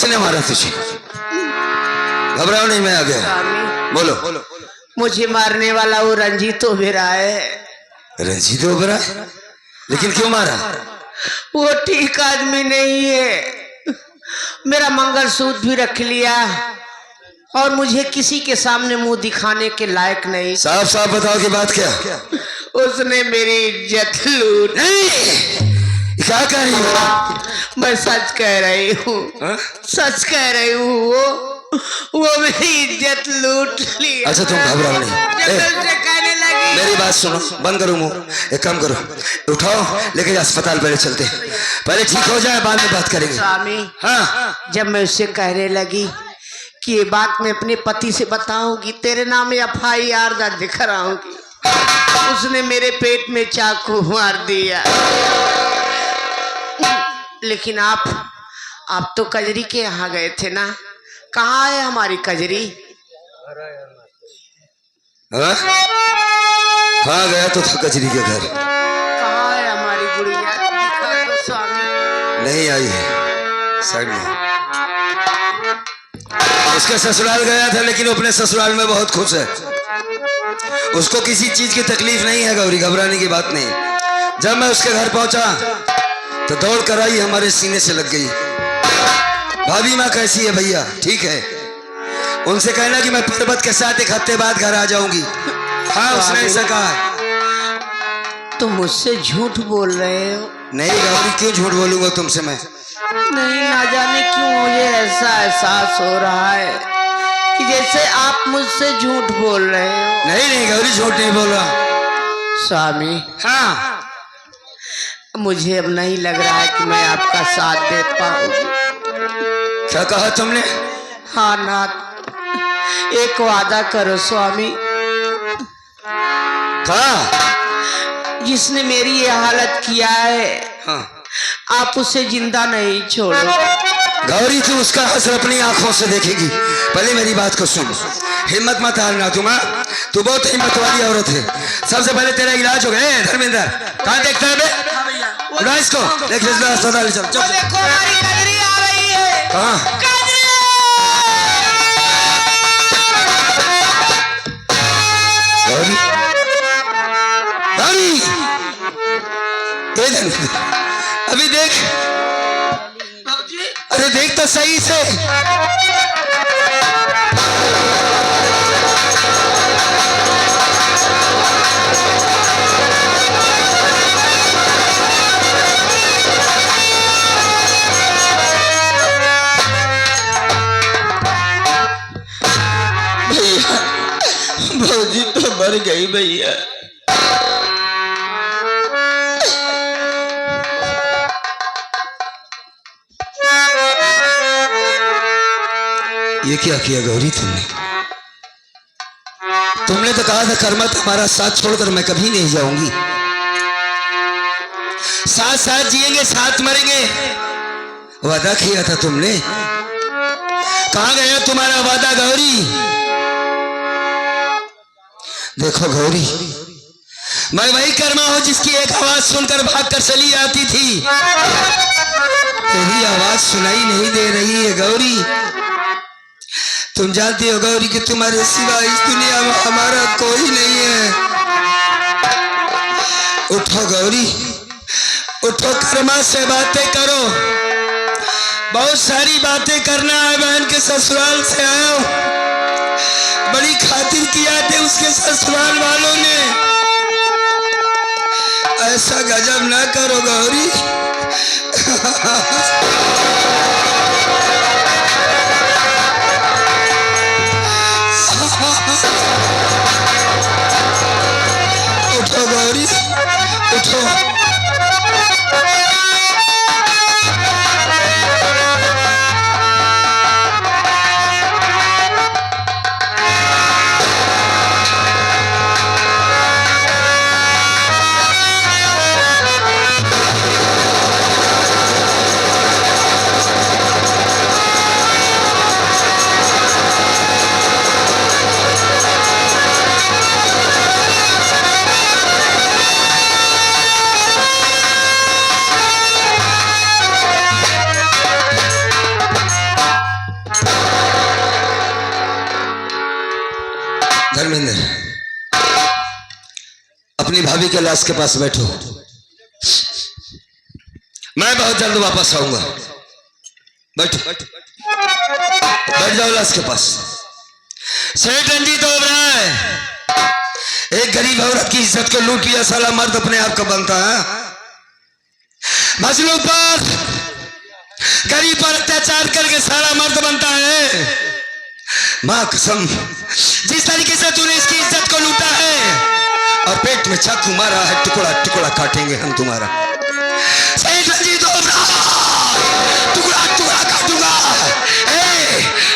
किसने मारा तुझे? घबराओ नहीं, मैं आ गया। बोलो। मुझे मारने वाला वो रंजीत ओबेरा है। रंजीत ओबेरा? लेकिन क्यों मारा? वो ठीक आदमी नहीं है। मेरा मंगलसूत्र भी रख लिया और मुझे किसी के सामने मुंह दिखाने के लायक नहीं। साफ साफ बताओ कि बात क्या? उसने मेरी इज्जत लूट। क्या कह रही हो? मैं सच कह रही हूँ, सच कह रही हूँ। वो मेरी इज्जत लूट ली। अच्छा तुम घबराओ नहीं। कहने लगी। मेरी बात सुनो, बंद करो मुंह। एक काम करो, उठाओ लेके अस्पताल पहले चलते, पहले ठीक हो जाए बाद में बात करेंगे। स्वामी, हाँ। जब मैं उससे कहने लगी कि ये बात मैं अपने पति से बताऊंगी, तेरे नाम FIR दर्ज कराऊंगी, उसने मेरे पेट में चाकू मार दिया। लेकिन आप तो कजरी के यहाँ गए थे ना, कहाँ है हमारी कजरी? हाँ गया तो था कजरी के घर। कहाँ है हमारी गुड़िया? दिखा दो स्वामी। नहीं आई है, साइड में। उसके ससुराल गया था, लेकिन वो अपने ससुराल में बहुत खुश है। उसको किसी चीज की तकलीफ नहीं है गौरी, घबराने की बात नहीं। जब मैं उसके घर पहुंचा तो दौड़ कर आई, हमारे सीने से लग गई। भाभी माँ कैसी है भैया? ठीक है। उनसे कहना कि मैं पर्वत के साथ 1 हफ्ते बाद घर आ जाऊंगी। हाँ उसने ऐसा कहा। तुम मुझसे झूठ बोल रहे हो? नहीं गौरी, क्यों झूठ बोलूंगा तुमसे मैं? नहीं, ना जाने क्यों मुझे ऐसा एहसास हो रहा है कि जैसे आप मुझसे झूठ बोल रहे हो। नहीं गौरी, झूठ नहीं बोल रहा। स्वामी, हाँ मुझे अब नहीं लग रहा है कि मैं आपका साथ दे पाऊंगी। क्या कहा तुमने? हाँ नाथ, एक वादा करो स्वामी। कहा? जिसने मेरी ये हालत किया है, हाँ। आप उसे जिंदा नहीं छोड़ो। गौरी तू उसका हश्र अपनी आंखों से देखेगी। पहले मेरी बात को सुन, हिम्मत मत हारना। तू बहुत हिम्मत वाली औरत है। सबसे पहले तेरा इलाज हो गया। धर्मेंद्र कहाँ देखता है बे? उड़ा इसको, देख अस्पताल चल। देखो हमारी कजरी आ रही है। कहाँ? गौरी, गौरी, अभी देख। अरे देख तो सही से। भौजी तो मर गई भैया। ये क्या किया गौरी तुमने? तुमने तो कहा था करमत हमारा साथ छोड़कर मैं कभी नहीं जाऊंगी। साथ साथ जिएंगे, साथ मरेंगे, वादा किया था तुमने। कहां गया तुम्हारा वादा गौरी? देखो गौरी, मैं वही कर्मा हूं जिसकी एक आवाज सुनकर भागकर चली आती थी। तेरी आवाज सुनाई नहीं दे रही है गौरी। तुम जानती हो गौरी कि तुम्हारे सिवा इस दुनिया में हमारा कोई नहीं है। उठो गौरी, उठो, कर्मा से बातें करो। बहुत सारी बातें करना है। बहन के ससुराल से आया, बड़ी खातिर किया थे उसके ससुराल वालों ने। ऐसा गजब ना करो गौरी। उठो गौरी, उठो। धर्मेंद्र, अपनी भाभी के लाश के पास बैठो, मैं बहुत जल्द वापस आऊंगा। बैठो, बैठ जाओ लाश के पास। सेठ रंजीत ओबराय, एक गरीब औरत की इज्जत को लूट लिया साला मर्द अपने आप का बनता है। मजलूम पर, गरीब पर अत्याचार करके साला मर्द बनता है। मां कसम, जिस तरीके से तूने इसकी इज्जत को लूटा है और पेट में चाकू मारा है, टुकड़ा टुकड़ा काटेंगे हम तुम्हारा। सेठ रंजीत ओबराय, टुकड़ा टुकड़ा काटूंगा।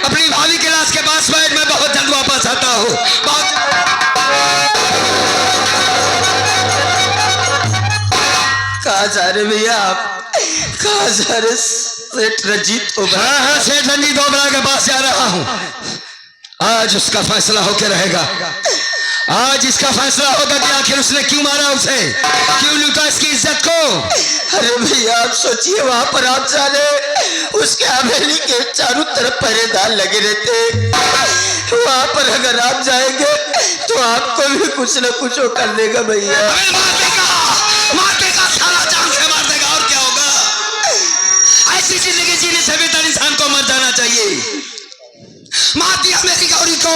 अपनी भाभी के लाश के पास बैठ, मैं बहुत जल्द वापस आता हूँ। कहाँ जा रहे भैया आप? कहाँ जा रहे सेठ रंजीत ओबराय? हाँ, सेठ रंजीत ओबराय के पास जा रहा हूँ। आज उसका फैसला होकर रहेगा। आज इसका फैसला होगा कि आखिर उसने क्यों मारा उसे, क्यों लूटा इसकी इज्जत को। अरे भैया आप सोचिए, वहां पर आप जाने उसके हवेली के चारों तरफ पहरेदार लगे रहते। वहां पर अगर आप जाएंगे तो आपको भी कुछ न कुछ वो कर देगा भैया। मार देगा साला, जान से मार देगा, और क्या होगा। ऐसी जिंदगी जीने से बेहतर इंसान को मर जाना चाहिए। मार दिया मेरी गौरी को।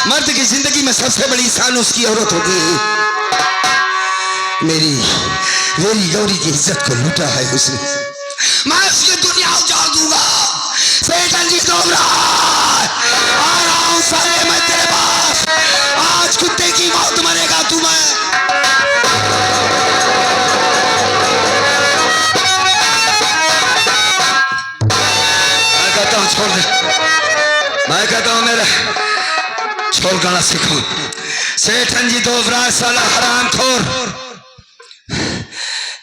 मर्द की जिंदगी में सबसे बड़ी शान उसकी औरत होगी। मेरी गौरी की इज्जत को लूटा है उसने। मैं उसकी दुनिया उजाड़ दूंगा। सेठ रंजीत ओबराय, आ रहा हूं साले मैं तेरे पास। आज कुत्ते की मौत मरेगा तू। मैं कहता हूं छोड़ दे। मैं कहता हूं मेरा छोड़ गाना सीखो। सेठ रंजीत ओबराय साला हरामखोर।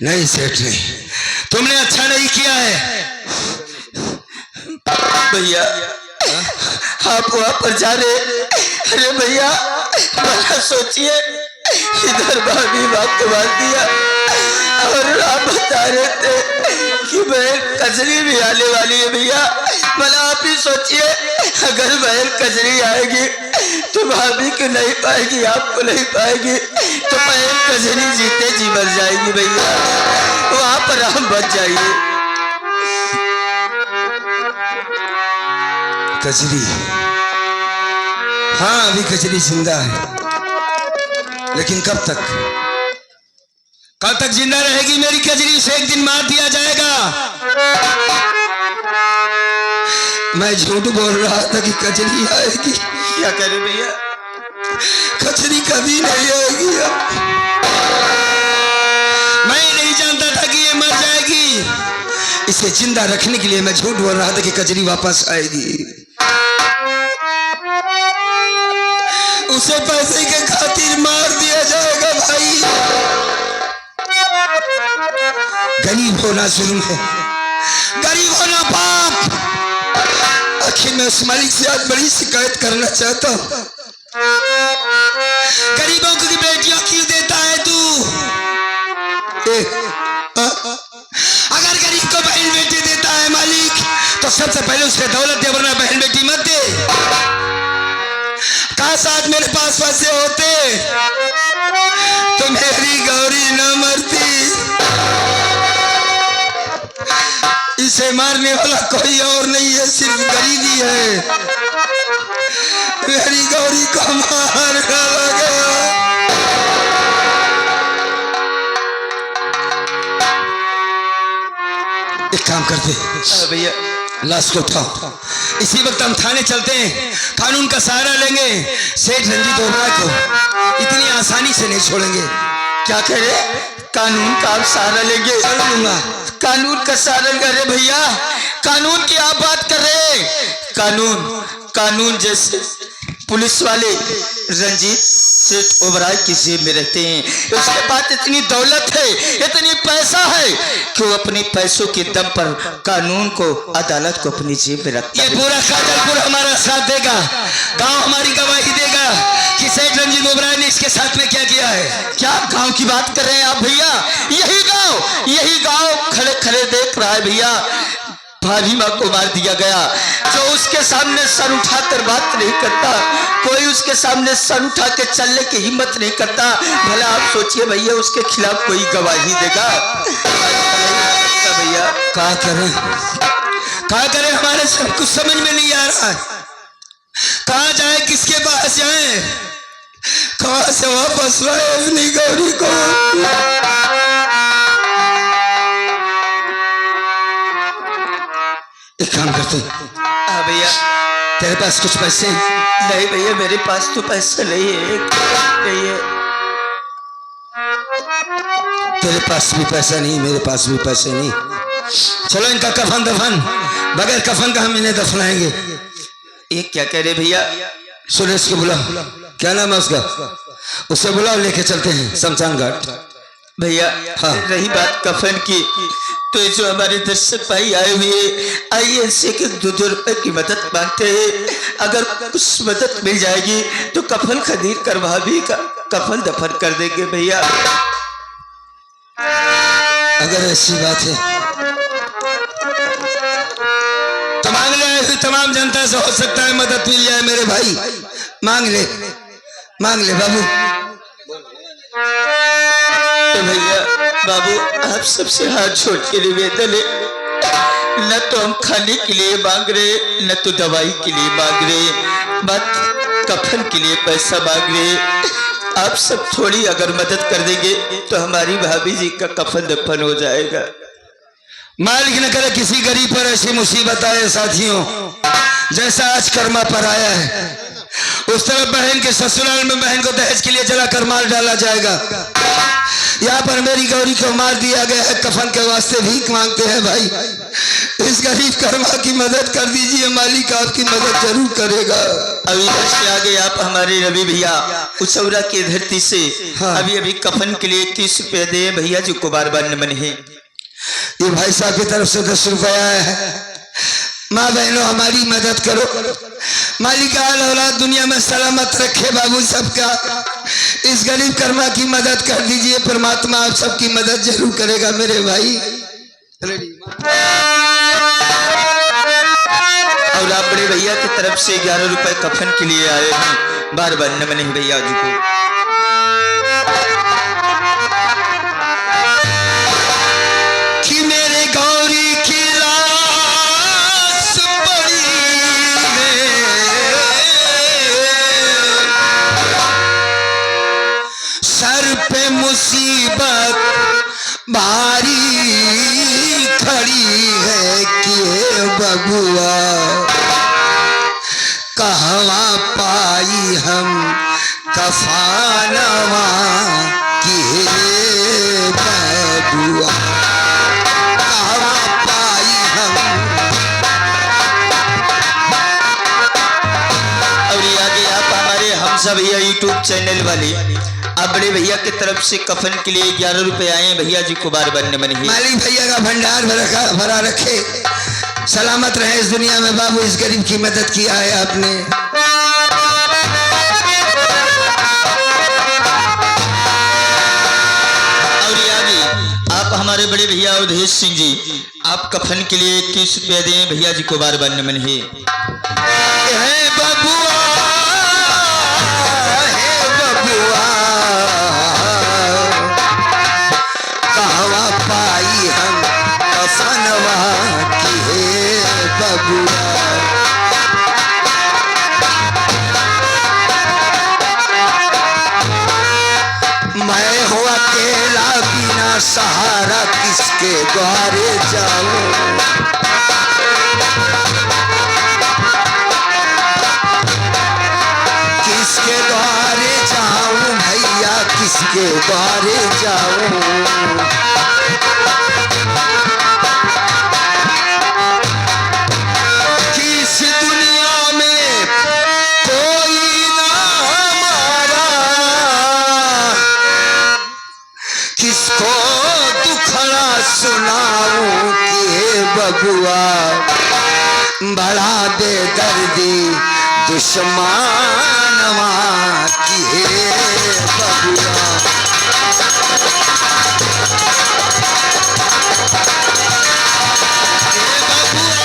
नहीं सेठ नहीं, तुमने अच्छा नहीं किया है भैया। आप वहां पर जा रहे, अरे भैया भला सोचिए, इधर भाभी बात तो बात दिया और आप बता रहे थे कि बहन कजरी भी आने वाली है। भैया भला आप ही सोचिए, अगर बहन कजरी आएगी तो भाभी को नहीं पाएगी, आपको नहीं पाएगी, तो बहन कजरी जीते जी मर जाएगी। भैया वहां पर आप बच जाइए। कजरी, हाँ अभी कजरी जिंदा है, लेकिन कब तक जिंदा रहेगी मेरी कजरी? उसे एक दिन मार दिया जाएगा। मैं झूठ बोल रहा था कि कजरी आएगी। क्या करे भैया? कजरी कभी नहीं आएगी। मैं नहीं जानता था कि ये मर जाएगी। इसे जिंदा रखने के लिए मैं झूठ बोल रहा था कि कजरी वापस आएगी। उसे पैसे के खातिर मार दिया जाएगा भाई। गरीब होना जुल्म है, गरीब होना पाप। आखिर मैं उस मालिक से आज बड़ी शिकायत करना चाहता हूँ। गरीबों की बेटियां क्यों देता है तू? अगर गरीब को बहन बेटी देता है मालिक, तो सबसे पहले उसके दौलत दे, वरना बहन बेटी मत दे। काश आज मेरे पास पैसे होते तो मेरी गौरी न मरती। इसे मारने वाला कोई और नहीं है, सिर्फ गरीबी है। मेरी गौरी को मार लगा। एक काम करते भैया, लाश को उठाओ, इसी वक्त हम थाने चलते हैं, कानून का सहारा लेंगे। सेठ रंजीत ओबराय को इतनी आसानी से नहीं छोड़ेंगे। क्या करे? कानून का आप सहारा लेंगे? लूंगा। कानून का सहारा करे भैया? कानून की आप बात कर रहे? कानून जैसे पुलिस वाले रंजीत सेठ ओबराय की जेब में रहते हैं। उसके पास इतनी दौलत है, इतनी पैसा है कि वो अपने पैसों के दम पर कानून को, अदालत को अपनी जेब में रखता है। ये पूरा काजलपुर हमारा साथ देगा, गांव हमारी गवाही देगा कि सेठ रंजीत ओबराय ने इसके साथ में क्या किया है। क्या गांव की बात कर रहे हैं आप भैया? यही गांव खड़े खड़े देख रहा है भैया। भाभी माँ को मार दिया गया। जो उसके सामने सर उठाकर बात नहीं करता, कोई उसके सामने सर उठा के चलने की हिम्मत नहीं करता, भला आप सोचिए भैया उसके खिलाफ कोई गवाही देगा? भैया क्या करें हमारे सब कुछ समझ में नहीं आ रहा है। कहाँ जाए, किसके पास जाए, कहाँ से वापस लाए अपनी गौरी को। एक काम करते, हाँ भैया। तेरे पास कुछ पैसे? नहीं भैया मेरे पास तो पैसा नहीं है। नहीं है। तेरे पास भी पैसा नहीं, मेरे पास भी पैसे नहीं। चलो इनका कफन दफन, बगैर कफन का हम इन्हें दफनाएंगे। ये क्या कह रहे भैया? सुरेश को बुलाओ, क्या नाम है उसका, उसे बुलाओ, लेके चलते हैं शमशान घाट। भैया हाँ। रही बात कफन की, तो ये जो हमारे दर्शक भाई आए हुए, आइए इनसे कि 2-2 रुपए की मदद मांगते हैं। अगर कुछ मदद मिल जाएगी तो कफन खरीद कर भाभी का कफन दफन कर देंगे भैया। अगर ऐसी बात है तो मांग ले, तमाम जनता से हो सकता है मदद मिल जाए मेरे भाई। मांग ले बाबू। तो भैया बाबू आप सबसे हाथ छोड़ के निवेदन है, न तो हम खाने के लिए मांग रहे, न तो दवाई के लिए मांग रहे, बस कफन के लिए पैसा मांग रहे। आप सब थोड़ी अगर मदद कर देंगे तो हमारी भाभी जी का कफन दफन हो जाएगा। मालिक न करे किसी गरीब पर ऐसी मुसीबत आए साथियों, जैसा आज कर्मा पर आया है। उस तरफ बहन के ससुराल में बहन को दहेज के लिए जलाकर मार डाला जाएगा। यहाँ पर मेरी गौरी को मार दिया गया है, कफन के वास्ते भीख मांगते हैं भाई। इस गरीब कर्मा की मदद कर दीजिए, मालिक आपकी मदद जरूर करेगा। अभी इधर से आगे आप हमारे रवि भैया उचौरा की धरती से हाँ। अभी कफन के लिए 30 रुपए दे भैया जो को बार बार नमन है। ये भाई साहब की तरफ से 10 रुपया आया है। माँ बहनों हमारी मदद करो, मालिक आल औलाद दुनिया में सलामत रखे बाबू सबका। इस गरीब कर्मा की मदद कर दीजिए, परमात्मा आप सबकी मदद जरूर करेगा मेरे भाई। और आप बड़े भैया की तरफ से 11 रुपए कफन के लिए आए हैं, बार बार नमन है भैया जी को। कि मेरे गौरी की लाश पड़ी सर पे मुसीबत भारी खड़ी है कि बबुआ कहवा पाई हम कफानवा कि बबुआ कहवा पाई हम। और ये आगे आप हमारे हमसा भैया यूट्यूब चैनल वाले आप बड़े भैया की तरफ से कफन के लिए 11 रुपए आए हैं, भैया जी को बार बार नमन है। मालिक भैया का भंडार भरा रखे, सलामत रहे इस दुनिया में बाबू। इस गरीब की मदद किया है आपने। और ये आगे आप हमारे बड़े भैया अवधेश सिंह जी आप कफन के लिए 21 रुपए दें, भैया जी को बार बार नमन है। हे बबुआ, हे बबुआ कहवा पाई हम कफनवा कि हे बबुआ। मैं हूँ अकेला बिना सहारा, किसके द्वारे जाऊं। किसके द्वारे जाऊं भैया, किसके द्वारे जाऊं। किस दुनिया में कोई ना हमारा, किसको दुखड़ा सुनाऊं कि हे बबुआ बड़ा बेदर्दी दुश्मनवा कि हे बबुआ। हे बबुआ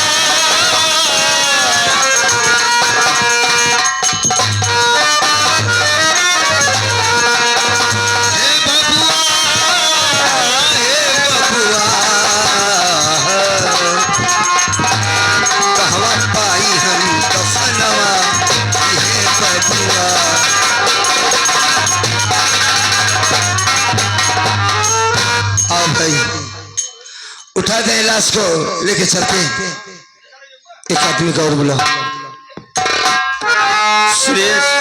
लेते हैं लाश को, लेके चलते हैं। एक आदमी को और बुलाओ। सुरेश